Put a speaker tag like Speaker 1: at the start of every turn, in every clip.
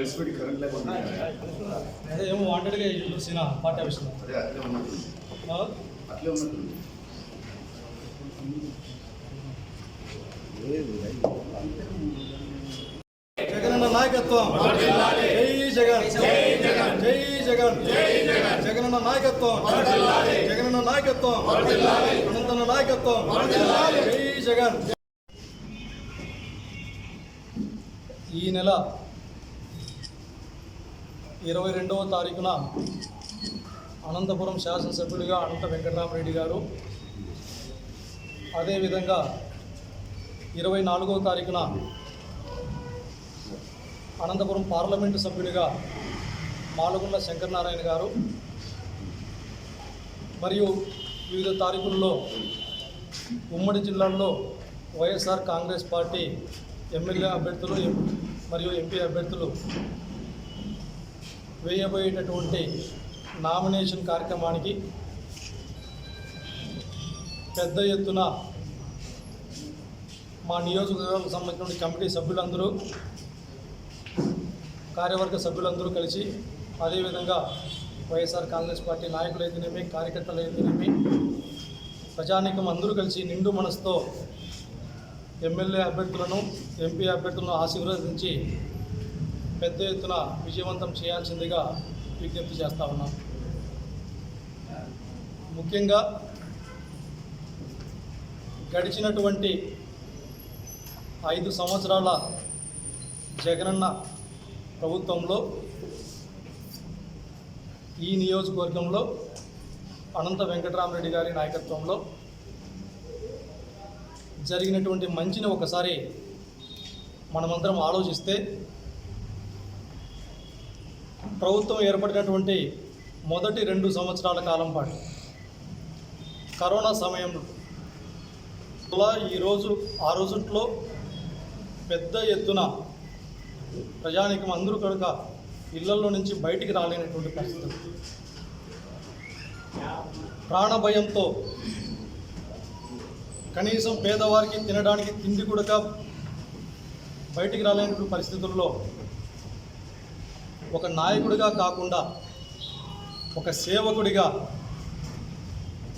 Speaker 1: Press meet current లేకుండా
Speaker 2: అదే ఏమో వాంటెడ్గా చూసిన పార్టీ ఆఫీస్లో
Speaker 1: అదే అట్లే ఉన్నట్టుంది అట్లే ఉన్నట్టుంది.
Speaker 2: జగనన్న నాయకత్వం, జై జగన్, జై జగన్, జగనన్న నాయకత్వం, జగనన్న నాయకత్వం, అనంతన్న నాయకత్వం, జై జగన్. ఈ నెల 22వ తారీఖున అనంతపురం శాసనసభ్యుడిగా అనంత వెంకటరామరెడ్డి గారు, అదేవిధంగా 24వ తారీఖున అనంతపురం పార్లమెంటు సభ్యుడిగా మాలగుండ్ల శంకరనారాయణ గారు, మరియు వివిధ తారీఖుల్లో ఉమ్మడి జిల్లాల్లో వైఎస్ఆర్ కాంగ్రెస్ పార్టీ ఎమ్మెల్యే అభ్యర్థులు మరియు ఎంపీ అభ్యర్థులు వేయబోయేటటువంటి నామినేషన్ కార్యక్రమానికి పెద్ద ఎత్తున మా నియోజకవర్గానికి సంబంధించిన కమిటీ సభ్యులందరూ, కార్యవర్గ సభ్యులందరూ కలిసి, అదేవిధంగా వైఎస్ఆర్ కాంగ్రెస్ పార్టీ నాయకులైతేనేమి, కార్యకర్తలు అయితేనేమి, ప్రజానీకం అందరూ కలిసి నిండు మనసుతో ఎమ్మెల్యే అభ్యర్థులను, ఎంపీ అభ్యర్థులను ఆశీర్వదించి పెద్ద ఎత్తున విజయవంతం చేయాల్సిందిగా విజ్ఞప్తి చేస్తా ఉన్నాం. ముఖ్యంగా గడిచినటువంటి 5 సంవత్సరాల జగనన్న ప్రభుత్వంలో ఈ నియోజకవర్గంలో అనంత వెంకటరామరెడ్డి గారి నాయకత్వంలో జరిగినటువంటి మంచిని ఒకసారి మనమందరం ఆలోచిస్తే, ప్రభుత్వం ఏర్పడినటువంటి మొదటి 2 సంవత్సరాల కాలం పాటు కరోనా సమయంలో ఆ రోజుల్లో పెద్ద ఎత్తున ప్రజానీకం అందరూ కనుక ఇళ్లలో నుంచి బయటికి రాలేనటువంటి పరిస్థితులు, ప్రాణభయంతో కనీసం పేదవారికి తినడానికి తిండి కూడా బయటికి రాలేనటువంటి పరిస్థితుల్లో ఒక నాయకుడిగా కాకుండా ఒక సేవకుడిగా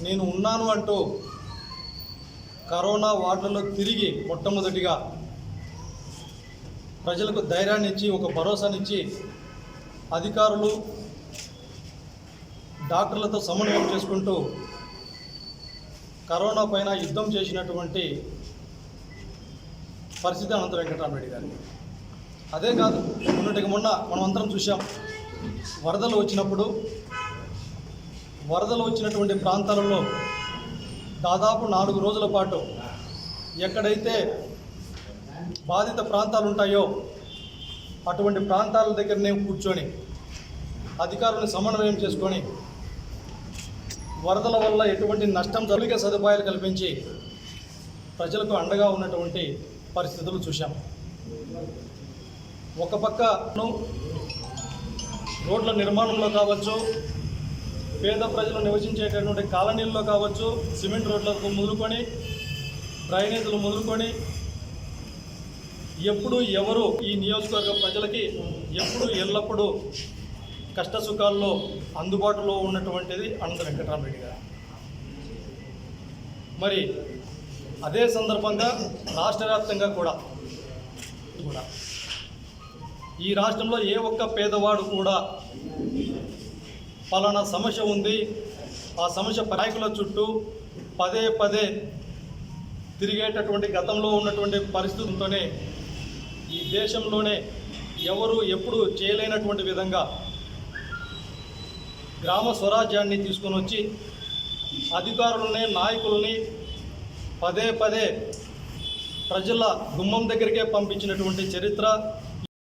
Speaker 2: నేను ఉన్నాను అంటూ కరోనా వార్డులలో తిరిగి మొట్టమొదటిగా ప్రజలకు ధైర్యాన్ని ఇచ్చి, ఒక భరోసానిచ్చి, అధికారులు డాక్టర్లతో సమన్వయం చేసుకుంటూ కరోనా పైన యుద్ధం చేసినటువంటి పరిస్థితి అనంత వెంకటరామరెడ్డి గారి. అదే కాదు, మొన్నటికి మొన్న మనం అందరం చూసాం, వరదలు వచ్చినటువంటి ప్రాంతాలలో దాదాపు 4 రోజుల పాటు ఎక్కడైతే బాధిత ప్రాంతాలు ఉంటాయో అటువంటి ప్రాంతాల దగ్గరనే కూర్చొని అధికారులను సమన్వయం చేసుకొని వరదల వల్ల ఎటువంటి నష్టం మౌలిక సదుపాయాలు కల్పించి ప్రజలకు అండగా ఉన్నటువంటి పరిస్థితులు చూశాం. ఒక పక్క రోడ్ల నిర్మాణంలో కావచ్చు, పేద ప్రజలు నివసించేటటువంటి కాలనీల్లో కావచ్చు, సిమెంట్ రోడ్లకు మొదలుకొని, డ్రైనేజీలు మొదలుకొని, ఎప్పుడు ఎవరు ఈ నియోజకవర్గ ప్రజలకి ఎప్పుడు ఎల్లప్పుడూ కష్ట సుఖాల్లో అందుబాటులో ఉన్నటువంటిది అనంత వెంకటరామరెడ్డి గారు. మరి అదే సందర్భంగా రాష్ట్ర వ్యాప్తంగా కూడా ఈ రాష్ట్రంలో ఏ ఒక్క పేదవాడు కూడా పలానా సమస్య ఉంది, ఆ సమస్య నాయకుల చుట్టూ పదే పదే తిరిగేటటువంటి గతంలో ఉన్నటువంటి పరిస్థితులతోనే ఈ దేశంలోనే ఎవరు ఎప్పుడు చేయలేనటువంటి విధంగా గ్రామ స్వరాజ్యాన్ని తీసుకొని వచ్చి అధికారులని, నాయకులని పదే పదే ప్రజల గుమ్మం దగ్గరికే పంపించినటువంటి చరిత్ర